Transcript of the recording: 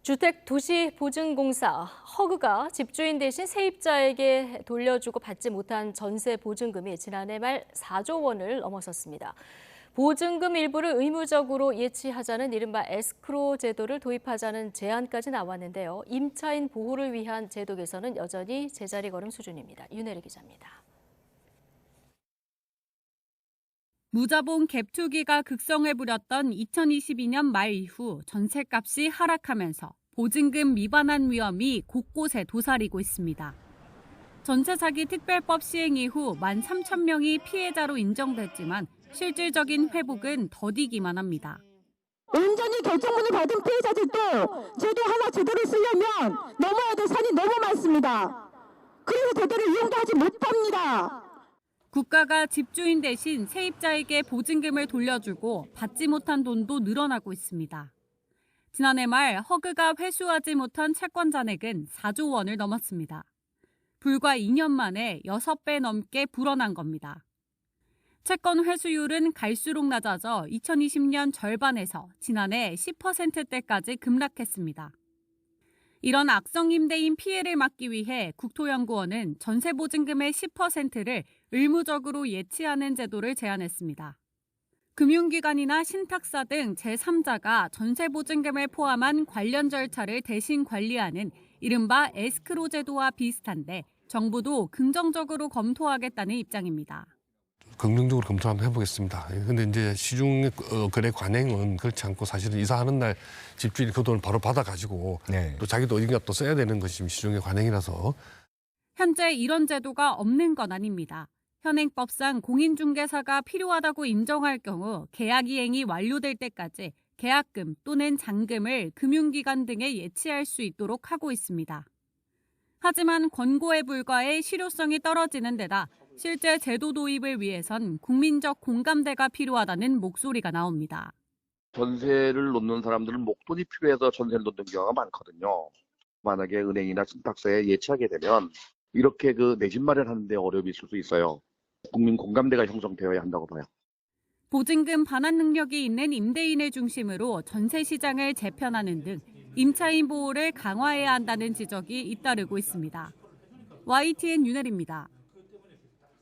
주택도시보증공사 허그가 집주인 대신 세입자에게 돌려주고 받지 못한 전세 보증금이 지난해 말 4조 원을 넘어섰습니다. 보증금 일부를 의무적으로 예치하자는 이른바 에스크로 제도를 도입하자는 제안까지 나왔는데요. 임차인 보호를 위한 제도 개선은 여전히 제자리 걸음 수준입니다. 윤혜리 기자입니다. 무자본 갭 투기가 극성을 부렸던 2022년 말 이후 전셋값이 하락하면서 보증금 미반환 위험이 곳곳에 도사리고 있습니다. 전세 사기 특별법 시행 이후 13,000명이 피해자로 인정됐지만 실질적인 회복은 더디기만 합니다. 온전히 결정문을 받은 피해자들도 제도 하나 제대로 쓰려면 넘어야 될 산이 너무 많습니다. 그래서 제대로 이용도 하지 못합니다. 국가가 집주인 대신 세입자에게 보증금을 돌려주고 받지 못한 돈도 늘어나고 있습니다. 지난해 말 허그가 회수하지 못한 채권 잔액은 4조 원을 넘었습니다. 불과 2년 만에 6배 넘게 불어난 겁니다. 채권 회수율은 갈수록 낮아져 2020년 절반에서 지난해 10%대까지 급락했습니다. 이런 악성 임대인 피해를 막기 위해 국토연구원은 전세보증금의 10%를 의무적으로 예치하는 제도를 제안했습니다. 금융기관이나 신탁사 등 제3자가 전세보증금을 포함한 관련 절차를 대신 관리하는 이른바 에스크로 제도와 비슷한데 정부도 긍정적으로 검토하겠다는 입장입니다. 긍정적으로 검토 한번 해보겠습니다. 근데 이제 시중 거래 관행은 그렇지 않고 사실은 이사하는 날 집주인이 그 돈을 바로 받아가지고 또 자기도 어딘가 또 써야 되는 것이 지금 시중의 관행이라서. 현재 이런 제도가 없는 건 아닙니다. 현행법상 공인중개사가 필요하다고 인정할 경우 계약 이행이 완료될 때까지 계약금 또는 잔금을 금융기관 등에 예치할 수 있도록 하고 있습니다. 하지만 권고에 불과해 실효성이 떨어지는 데다 실제 제도 도입을 위해선 국민적 공감대가 필요하다는 목소리가 나옵니다. 전세를 놓는 사람들은 목돈이 필요해서 전세를 놓는 경우가 많거든요. 만약에 은행이나 신탁사에 예치하게 되면 이렇게 내 집 마련하는 데 어려움이 있을 수 있어요. 국민 공감대가 형성되어야 한다고 봐요. 보증금 반환 능력이 있는 임대인을 중심으로 전세 시장을 재편하는 등 임차인 보호를 강화해야 한다는 지적이 잇따르고 있습니다. YTN 윤혜리입니다.